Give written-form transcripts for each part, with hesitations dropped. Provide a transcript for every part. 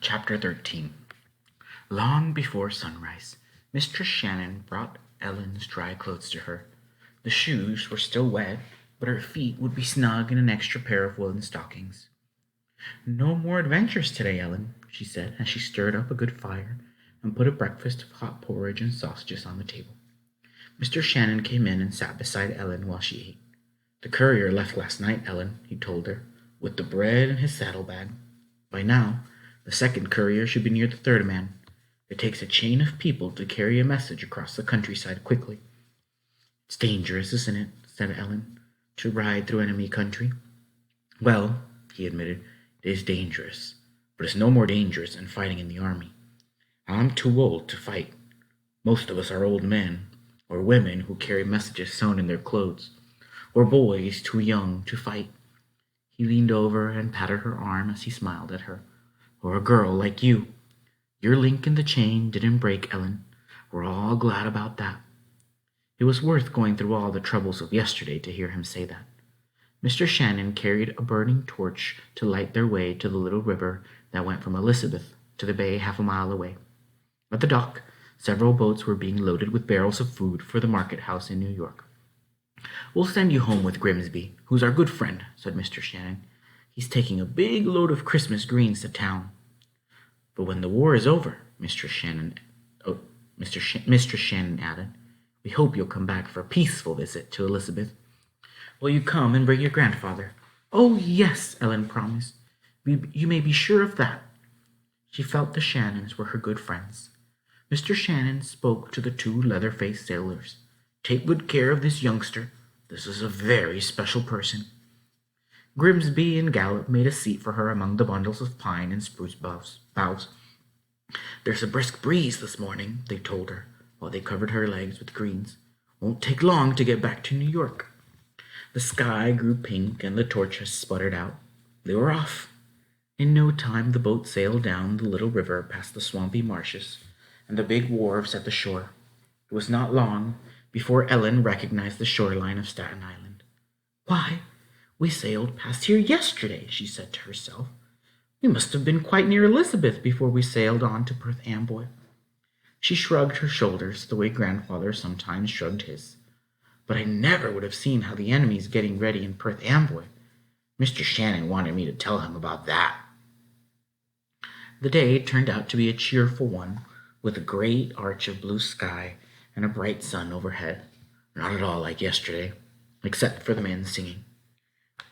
Chapter 13. Long before sunrise, Mistress Shannon brought Ellen's dry clothes to her. The shoes were still wet, but her feet would be snug in an extra pair of woolen stockings. "No more adventures today, Ellen," she said, as she stirred up a good fire and put a breakfast of hot porridge and sausages on the table. Mr. Shannon came in and sat beside Ellen while she ate. "The courier left last night, Ellen," he told her, "with the bread in his saddlebag. By now, the second courier should be near the third man. It takes a chain of people to carry a message across the countryside quickly." "It's dangerous, isn't it?" said Ellen, "to ride through enemy country." "Well," he admitted, "it is dangerous, but it's no more dangerous than fighting in the army. I'm too old to fight. Most of us are old men, or women who carry messages sewn in their clothes, or boys too young to fight." He leaned over and patted her arm as he smiled at her. "Or a girl like you. Your link in the chain didn't break, Ellen. We're all glad about that." It was worth going through all the troubles of yesterday to hear him say that. Mr. Shannon carried a burning torch to light their way to the little river that went from Elizabeth to the bay half a mile away. At the dock, several boats were being loaded with barrels of food for the market house in New York. "We'll send you home with Grimsby, who's our good friend," said Mr. Shannon. "He's taking a big load of Christmas greens to town." "But when the war is over," Mistress Shannon added, "we hope you'll come back for a peaceful visit to Elizabeth. Will you come and bring your grandfather?" "Oh, yes," Ellen promised. You may be sure of that." She felt the Shannons were her good friends. Mr. Shannon spoke to the two leather-faced sailors. "Take good care of this youngster. This is a very special person." Grimsby and Gallup made a seat for her among the bundles of pine and spruce boughs. "There's a brisk breeze this morning," they told her, while they covered her legs with greens. "Won't take long to get back to New York." The sky grew pink and the torches sputtered out. They were off. In no time the boat sailed down the little river past the swampy marshes and the big wharves at the shore. It was not long before Ellen recognized the shoreline of Staten Island. "Why, we sailed past here yesterday," she said to herself. "We must have been quite near Elizabeth before we sailed on to Perth Amboy." She shrugged her shoulders the way Grandfather sometimes shrugged his. "But I never would have seen how the enemy's getting ready in Perth Amboy. Mr. Shannon wanted me to tell him about that." The day turned out to be a cheerful one, with a great arch of blue sky and a bright sun overhead. Not at all like yesterday, except for the men singing.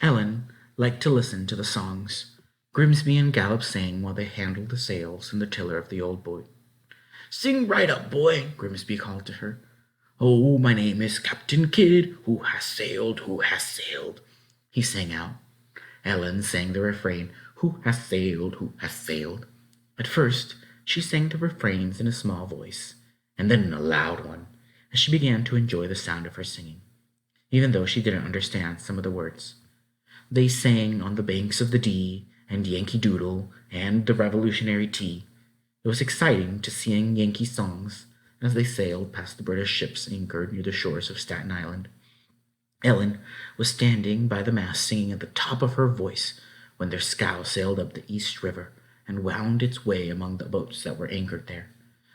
Ellen liked to listen to the songs. Grimsby and Gallup sang while they handled the sails and the tiller of the old boat. "Sing right up, boy," Grimsby called to her. "Oh, my name is Captain Kidd, who has sailed," he sang out. Ellen sang the refrain, "Who has sailed, who has sailed." At first, she sang the refrains in a small voice, and then in a loud one, as she began to enjoy the sound of her singing, even though she didn't understand some of the words. They sang on the banks of the Dee, and Yankee Doodle, and the Revolutionary Tea. It was exciting to sing Yankee songs as they sailed past the British ships anchored near the shores of Staten Island. Ellen was standing by the mast singing at the top of her voice when their scow sailed up the East River and wound its way among the boats that were anchored there.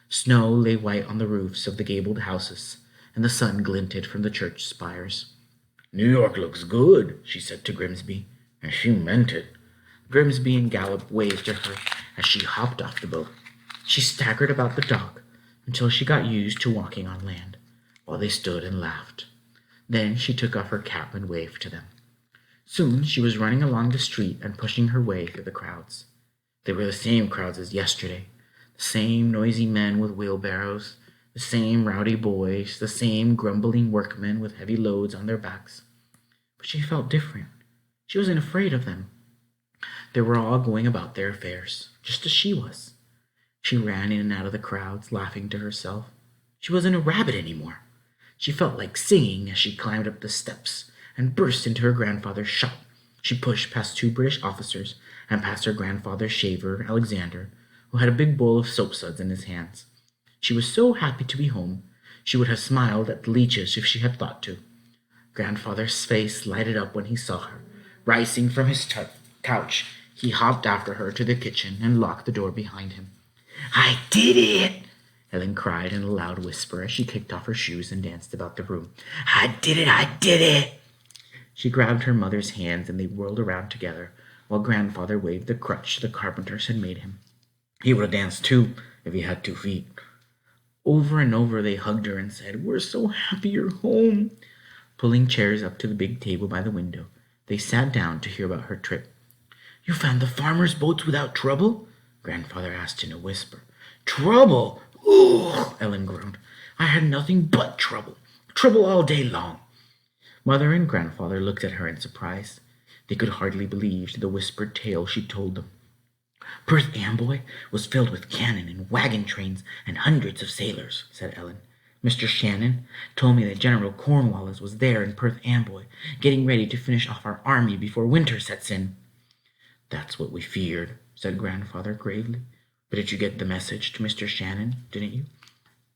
Snow lay white on the roofs of the gabled houses, and the sun glinted from the church spires. "New York looks good," she said to Grimsby, and she meant it. Grimsby and Gallup waved to her as she hopped off the boat. She staggered about the dock until she got used to walking on land, while they stood and laughed. Then she took off her cap and waved to them. Soon she was running along the street and pushing her way through the crowds. They were the same crowds as yesterday, the same noisy men with wheelbarrows, the same rowdy boys, the same grumbling workmen with heavy loads on their backs. But she felt different. She wasn't afraid of them. They were all going about their affairs, just as she was. She ran in and out of the crowds, laughing to herself. She wasn't a rabbit anymore. She felt like singing as she climbed up the steps and burst into her grandfather's shop. She pushed past two British officers and past her grandfather's shaver, Alexander, who had a big bowl of soap suds in his hands. She was so happy to be home, she would have smiled at the leeches if she had thought to. Grandfather's face lighted up when he saw her, rising from his couch He hopped after her to the kitchen and locked the door behind him. "I did it!" Ellen cried in a loud whisper as she kicked off her shoes and danced about the room. "I did it! I did it!" She grabbed her mother's hands and they whirled around together while Grandfather waved the crutch the carpenters had made him. He would have danced too if he had 2 feet. Over and over they hugged her and said, "We're so happy you're home." Pulling chairs up to the big table by the window, they sat down to hear about her trip. "You found the farmer's boats without trouble?" Grandfather asked in a whisper. "Trouble? Ooh!" Ellen groaned. "I had nothing but trouble. Trouble all day long." Mother and Grandfather looked at her in surprise. They could hardly believe the whispered tale she told them. "Perth Amboy was filled with cannon and wagon trains and hundreds of sailors," said Ellen. "Mr. Shannon told me that General Cornwallis was there in Perth Amboy, getting ready to finish off our army before winter sets in." "That's what we feared," said Grandfather gravely. "But did you get the message to Mr. Shannon, didn't you?"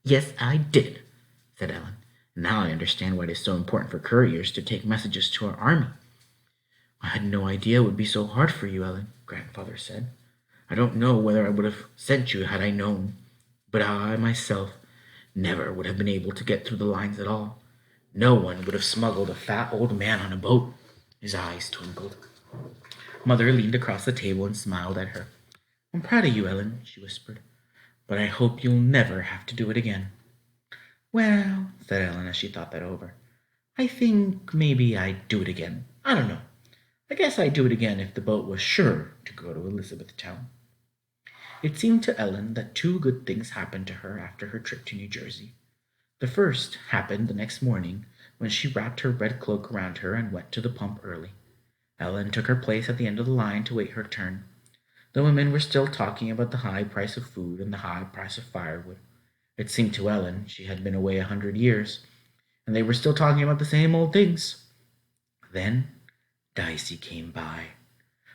"Yes, I did," said Ellen. "Now I understand why it is so important for couriers to take messages to our army." "I had no idea it would be so hard for you, Ellen," Grandfather said. "I don't know whether I would have sent you had I known, but I myself never would have been able to get through the lines at all. No one would have smuggled a fat old man on a boat." His eyes twinkled. Mother leaned across the table and smiled at her. "I'm proud of you, Ellen," she whispered, "but I hope you'll never have to do it again." "Well," said Ellen as she thought that over, "I think maybe I'd do it again. I don't know. I guess I'd do it again if the boat was sure to go to Elizabethtown." It seemed to Ellen that 2 good things happened to her after her trip to New Jersey. The first happened the next morning when she wrapped her red cloak around her and went to the pump early. Ellen took her place at the end of the line to wait her turn. The women were still talking about the high price of food and the high price of firewood. It seemed to Ellen she had been away 100 years, and they were still talking about the same old things. Then Dicey came by.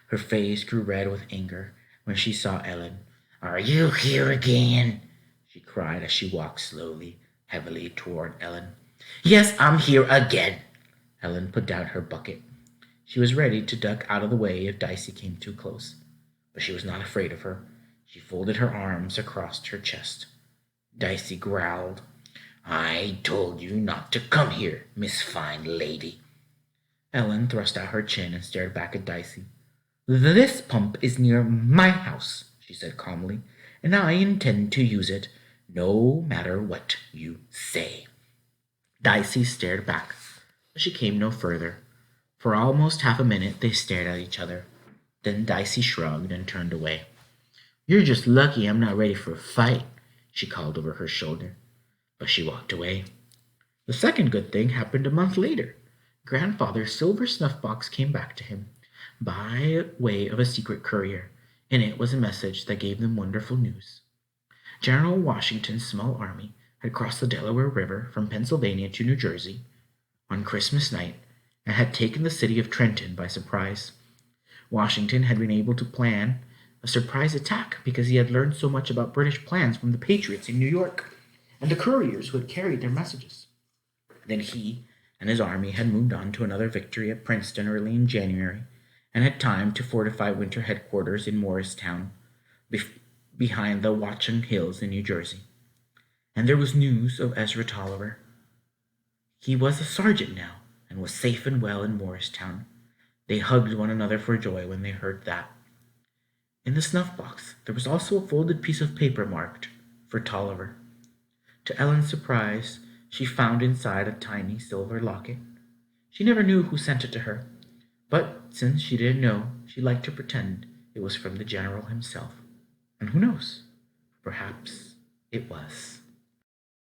Her face grew red with anger when she saw Ellen. "Are you here again?" she cried as she walked slowly, heavily toward Ellen. "Yes, I'm here again." Ellen put down her bucket. She was ready to duck out of the way if Dicey came too close, but she was not afraid of her. She folded her arms across her chest. Dicey growled, "I told you not to come here, Miss Fine Lady." Ellen thrust out her chin and stared back at Dicey. "This pump is near my house," she said calmly, "and I intend to use it, no matter what you say." Dicey stared back, but she came no further. For almost half a minute they stared at each other. Then Dicey shrugged and turned away. "You're just lucky I'm not ready for a fight," she called over her shoulder. But she walked away. The second good thing happened a month later. Grandfather's silver snuff box came back to him by way of a secret courier. In it was a message that gave them wonderful news. General Washington's small army had crossed the Delaware River from Pennsylvania to New Jersey on Christmas night and had taken the city of Trenton by surprise. Washington had been able to plan a surprise attack because he had learned so much about British plans from the patriots in New York and the couriers who had carried their messages. Then he and his army had moved on to another victory at Princeton early in January and had time to fortify winter headquarters in Morristown, behind the Watchung Hills in New Jersey. And there was news of Ezra Tolliver. He was a sergeant now and was safe and well in Morristown. They hugged one another for joy when they heard that. In the snuff box there was also a folded piece of paper marked for Tolliver. To Ellen's surprise, she found inside a tiny silver locket. She never knew who sent it to her, but since she didn't know, she liked to pretend it was from the general himself. And who knows? Perhaps it was.